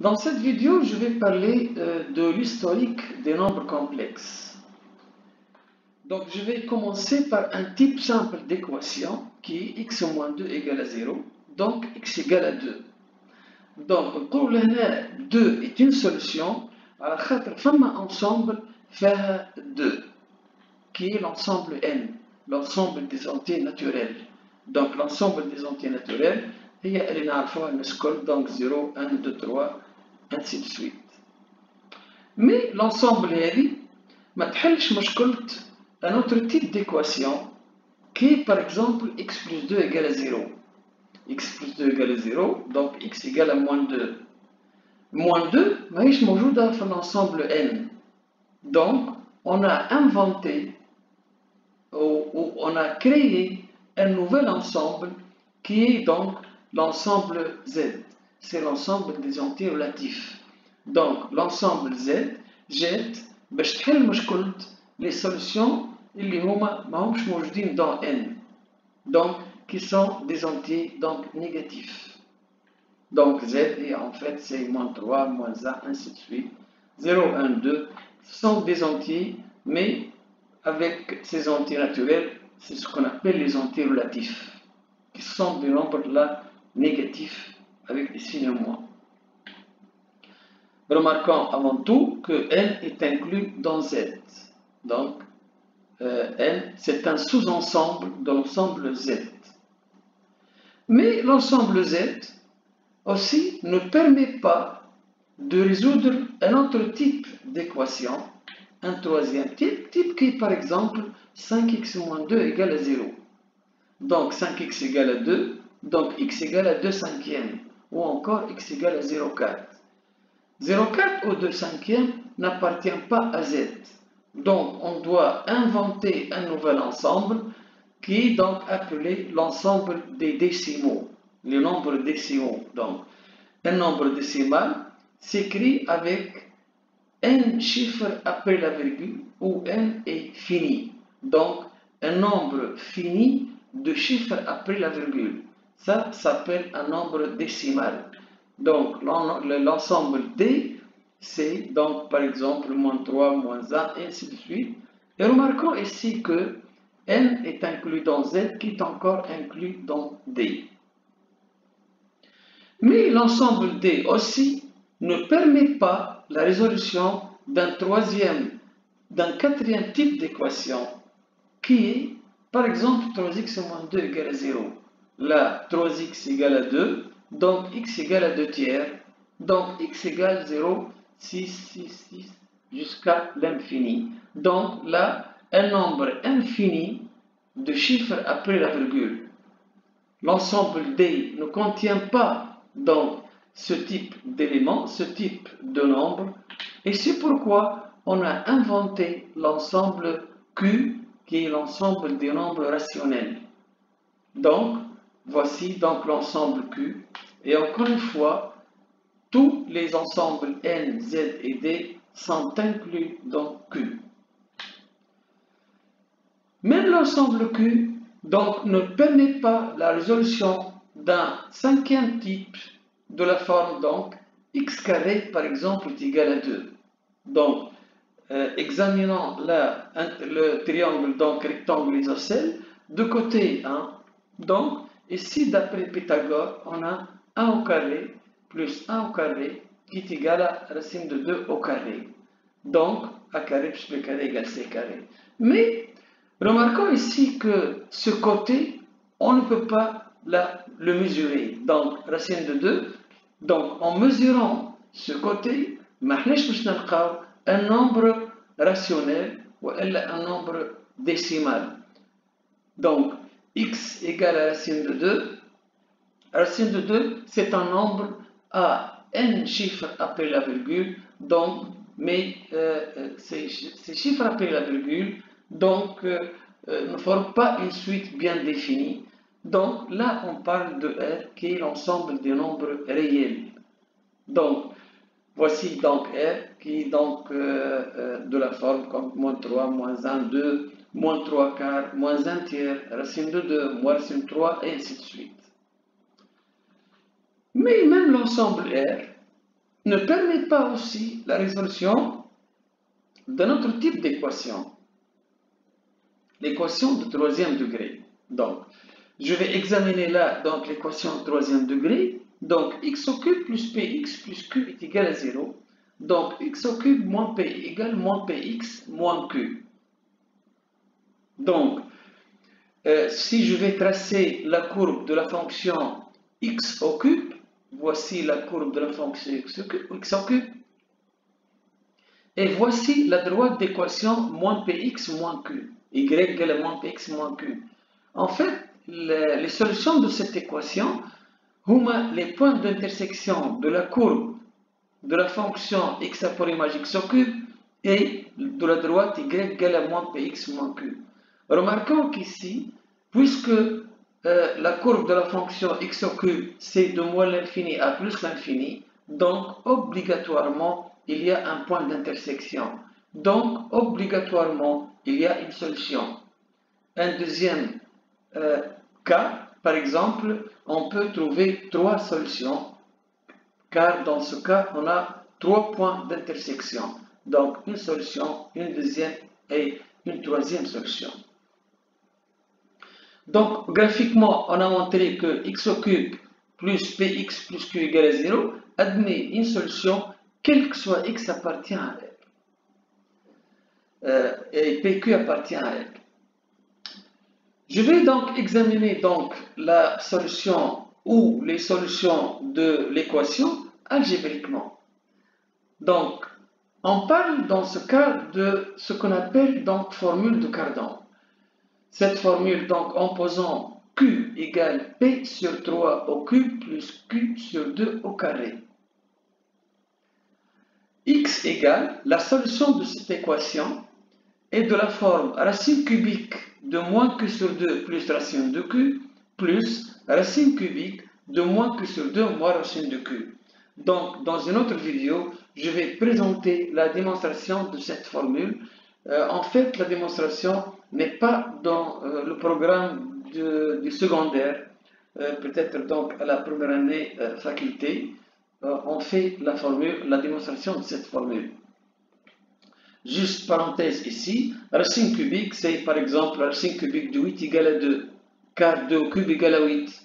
Dans cette vidéo, je vais parler de l'historique des nombres complexes. Donc, je vais commencer par un type simple d'équation qui est x moins 2 égale à 0. Donc, x égale à 2. Donc, pour le 2 est une solution. على خاطر فما ensemble فيها 2 qui est l'ensemble n, l'ensemble des entiers naturels. Donc, l'ensemble des entiers naturels هي اللي نعرفوها نسكل donc 0 1 2 3 ainsi de suite. Mais l'ensemble هذه ما تحلش مشكلة un autre type d'équation qui est par exemple x plus 2 égale à 0. x plus 2 égale à 0, donc x égale à moins 2. Moins 2 ماهيش موجودة في l'ensemble n. Donc on a inventé ou on a créé un nouvel ensemble qui est donc l'ensemble Z. C'est l'ensemble des entiers relatifs. Donc l'ensemble Z جات باش تحل مشكلة les solutions اللي هما ماهمش موجودين dans n. Donc qui sont des entiers donc négatifs. Donc Z et en fait c'est moins 3, moins 1, ainsi de suite. 0, 1, 2, ce sont des entiers, mais avec ces entiers naturels, c'est ce qu'on appelle les entiers relatifs, qui sont des nombres là négatifs avec des signes moins. Remarquons avant tout que n est inclus dans Z. Donc n c'est un sous-ensemble de l'ensemble Z. Mais l'ensemble Z aussi ne permet pas de résoudre un autre type d'équation, un troisième type qui est par exemple 5x moins 2 égale à 0. Donc 5x égale à 2, donc x égale à 2 cinquièmes, ou encore x égale à 0,4. 0,4 ou 2 cinquièmes n'appartient pas à Z. Donc on doit inventer un nouvel ensemble qui est donc appelé l'ensemble des décimaux. Les nombres décimaux. Donc, un nombre décimal s'écrit avec n chiffres après la virgule où n est fini. Donc, un nombre fini de chiffres après la virgule. Ça s'appelle un nombre décimal. Donc, l'ensemble D, c'est donc par exemple moins 3, moins 1, et ainsi de suite. Et remarquons ici que n est inclus dans Z qui est encore inclus dans D. Mais l'ensemble D aussi ne permet pas la résolution d'un quatrième type d'équation qui est par exemple 3x moins 2 égale à 0. Là, 3x égale à 2, donc x égale à 2 tiers, donc x égale 0, 6, 6, 6 jusqu'à l'infini. Donc là, un nombre infini de chiffres après la virgule. L'ensemble D ne contient pas donc ce type d'éléments, ce type de nombre, et c'est pourquoi on a inventé l'ensemble Q qui est l'ensemble des nombres rationnels. Donc voici donc l'ensemble Q, et encore une fois tous les ensembles N, Z et D sont inclus dans Q. Même l'ensemble Q donc ne permet pas la résolution d'un cinquième type de la forme donc x carré par exemple est égal à 2. Donc examinons le triangle donc rectangle isocèle de côté 1. Donc ici d'après Pythagore on a 1 au carré plus 1 au carré qui est égal à racine de 2 au carré. Donc a carré plus b carré égale c carré. Mais remarquons ici que ce côté, on ne peut pas le mesurer. Donc, racine de 2. Donc, en mesurant ce côté, un nombre rationnel ou un nombre décimal. Donc, x égale à racine de 2. Racine de 2, c'est un nombre à n chiffres après la virgule. Donc, mais ces chiffres après la virgule donc ne forment pas une suite bien définie. Donc là, on parle de R qui est l'ensemble des nombres réels. Donc, voici donc R qui est donc de la forme comme moins 3, moins 1, 2, moins 3 quarts, moins 1 tiers, racine de 2, moins racine de 3, et ainsi de suite. Mais même l'ensemble R ne permet pas aussi la résolution d'un autre type d'équation, l'équation de troisième degré. Donc, je vais examiner là donc l'équation de troisième degré. Donc, x au cube plus px plus q est égal à 0. Donc, x au cube moins p égale moins px moins q. Donc, si je vais tracer la courbe de la fonction x au cube, voici la courbe de la fonction x au cube. Et voici la droite d'équation moins px moins q. Y égale à moins px moins q. En fait, les solutions de cette équation, les points d'intersection de la courbe de la fonction x à image x au cube et de la droite y égale à moins px moins q. Remarquons qu'ici, puisque la courbe de la fonction x au cube c'est de moins l'infini à plus l'infini, donc obligatoirement il y a un point d'intersection. Donc obligatoirement il y a une solution. Un deuxième cas, par exemple, on peut trouver trois solutions, car dans ce cas, on a trois points d'intersection. Donc, une solution, une deuxième et une troisième solution. Donc, graphiquement, on a montré que x au cube plus px plus q égale à 0 admet une solution, quel que soit x appartient à elle. Et pq appartient à elle. Je vais donc examiner donc la solution ou les solutions de l'équation algébriquement. Donc, on parle dans ce cas de ce qu'on appelle donc formule de Cardan. Cette formule, donc, en posant q égale p sur 3 au cube plus q sur 2 au carré. X égale la solution de cette équation est de la forme racine cubique de moins q sur 2 plus racine de q plus racine cubique de moins q sur 2 moins racine de q. Donc, dans une autre vidéo, je vais présenter la démonstration de cette formule. En fait, la démonstration n'est pas dans le programme du secondaire. Peut-être donc à la première année faculté, on fait la démonstration de cette formule. Juste parenthèse ici, racine cubique, c'est par exemple racine cubique de 8 égale à 2, car 2 au cube égale à 8.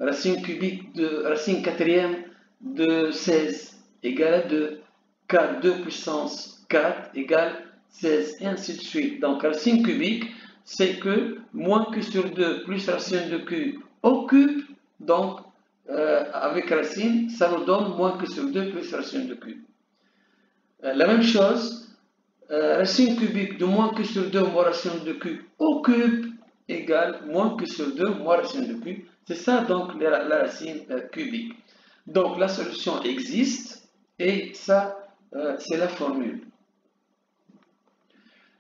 Racine cubique de racine quatrième de 16 égale à 2, car 2 puissance 4 égale 16, et ainsi de suite. Donc racine cubique, c'est que moins q sur 2 plus racine de q au cube, donc avec racine, ça nous donne moins q sur 2 plus racine de q. La même chose, racine cubique de moins q sur 2 moins racine de q au cube égale moins q sur 2 moins racine de q. C'est ça donc la racine cubique. Donc la solution existe et ça c'est la formule.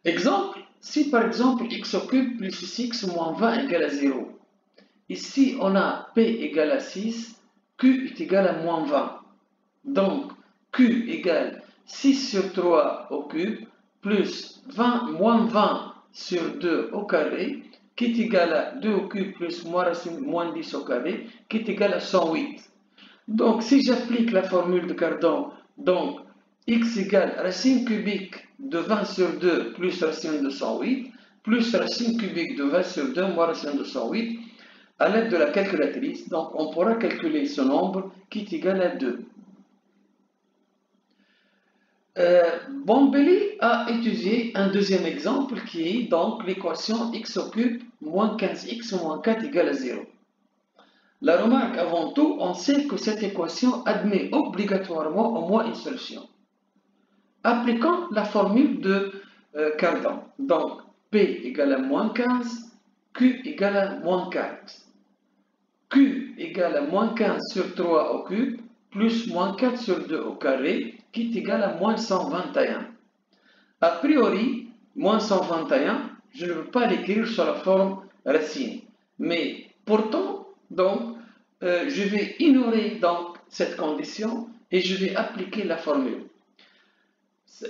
Exemple, si par exemple x au cube plus 6x moins 20 égale à 0. Ici on a p égale à 6, q est égal à moins 20. Donc q égale 6 sur 3 au cube plus 20 moins 20 sur 2 au carré, qui est égal à 2 au cube plus moins 10 au carré, qui est égal à 108. Donc, si j'applique la formule de Cardan, donc x égale racine cubique de 20 sur 2 plus racine de 108, plus racine cubique de 20 sur 2 moins racine de 108, à l'aide de la calculatrice, donc on pourra calculer ce nombre qui est égal à 2. Bombelli a étudié un deuxième exemple qui est donc l'équation x au cube moins 15x moins 4 égale à 0. La remarque avant tout, on sait que cette équation admet obligatoirement au moins une solution. Appliquons la formule de Cardan. Donc P égale à moins 15, Q égale à moins 4. Q égale à moins 15 sur 3 au cube plus moins 4 sur 2 au carré, qui est égal à moins 121. A priori, moins 121, je ne veux pas l'écrire sur la forme racine. Mais pourtant, donc, je vais ignorer donc cette condition et je vais appliquer la formule.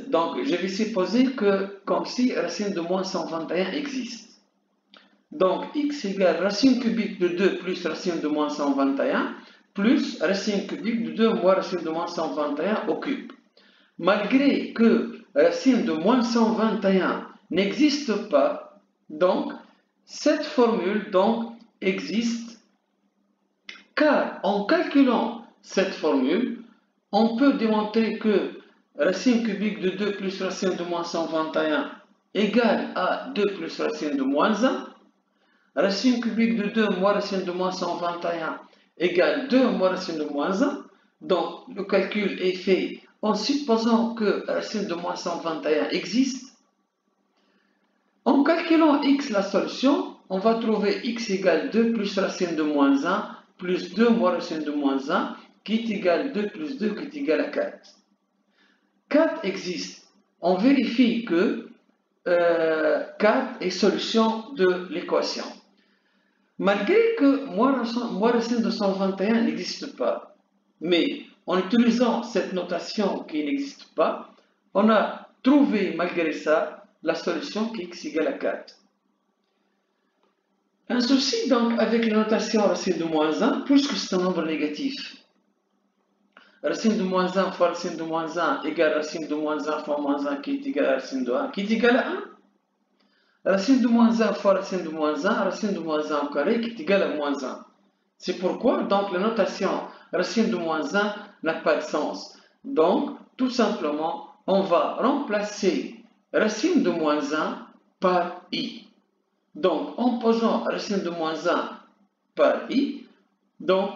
Donc, je vais supposer que, comme si racine de moins 121 existe. Donc, x égale racine cubique de 2 plus racine de moins 121 plus racine cubique de 2 moins racine de moins 121 au cube. Malgré que racine de moins 121 n'existe pas, donc cette formule donc existe, car en calculant cette formule, on peut démontrer que racine cubique de 2 plus racine de moins 121 égale à 2 plus racine de moins 1. Racine cubique de 2 moins racine de moins 121 égale 2 moins racine de moins 1. Donc, le calcul est fait en supposant que racine de moins 121 existe. En calculant x, la solution, on va trouver x égale 2 plus racine de moins 1 plus 2 moins racine de moins 1 qui est égal à 2 plus 2 qui est égal à 4. 4 existe. On vérifie que 4 est solution de l'équation. Malgré que moins racine de 121 n'existe pas, mais en utilisant cette notation qui n'existe pas, on a trouvé malgré ça la solution qui est x égale à 4. Un souci donc avec la notation racine de moins 1, puisque c'est un nombre négatif. Racine de moins 1 fois racine de moins 1 égale racine de moins 1 fois moins 1 qui est égal à racine de 1 qui est égal à 1. Racine de moins 1 fois racine de moins 1, racine de moins 1 au carré qui est égal à moins 1. C'est pourquoi donc la notation racine de moins 1 n'a pas de sens. Donc tout simplement on va remplacer racine de moins 1 par i. Donc en posant racine de moins 1 par i, donc,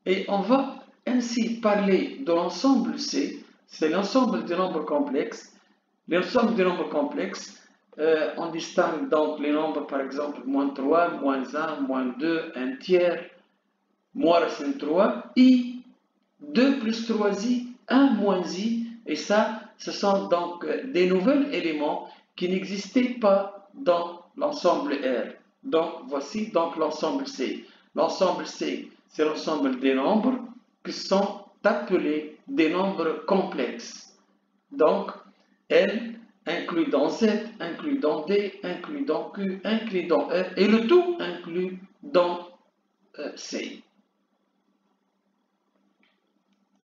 et on va ainsi parler de l'ensemble C, c'est l'ensemble des nombres complexes. L'ensemble des nombres complexes, on distingue donc les nombres par exemple moins 3, moins 1, moins 2, 1 tiers, moins racine 3, i, 2 plus 3i, 1 moins i, et ça, ce sont donc des nouveaux éléments qui n'existaient pas dans l'ensemble R. Donc, voici donc l'ensemble C. L'ensemble C, c'est l'ensemble des nombres qui sont appelés des nombres complexes. Donc, L inclus dans Z, inclus dans D, inclus dans Q, inclus dans R, et le tout inclus dans C.